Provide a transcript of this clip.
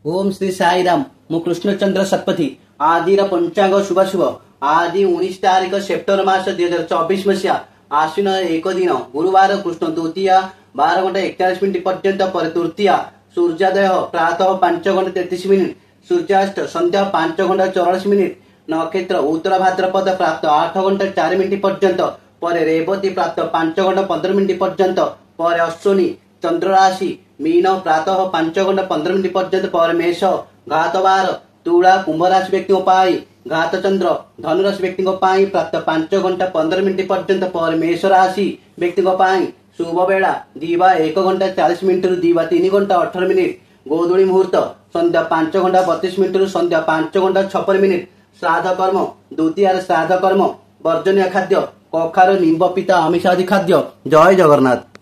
ओम श्री साईराम मु कृष्णचंद्र शतपथी आदिर पंचांग शुभ शुभ आदि 19 तारिख सेप्टेम्बर मास 2024 मसीहा आश्विन 1 दिन गुरुवार कृष्ण द्वितीय 12:41 पर्यंत पर तृतीय सूर्योदय प्रातः 5:33 सूर्यास्त संध्या 5:44 नक्षत्र उत्तर भाद्रपद प्राप्त 8:04 पर्यंत पर रेवती प्राप्त 5:15 पर्यंत पर अश्विनी चंद्र राशि मीन प्रातः 5:15 पर्यंत पर मेष घातवार तुला कुंभ राशि व्यक्ति घात चंद्र धनुराशि व्यक्ति प्राप्त 5:15 पर्यंत पर मेष राशि व्यक्ति शुभ बेला दिवा 1:40 रु दिवा 3:18 गोधूली मुहूर्त संध्या 5:32 रु संध्या 5:56 श्राद्ध कर्म द्वितीय श्राद्ध कर्म वर्जनीय खाद्य कखार निम्ब पिता आमिषादि खाद्य। जय जगन्नाथ।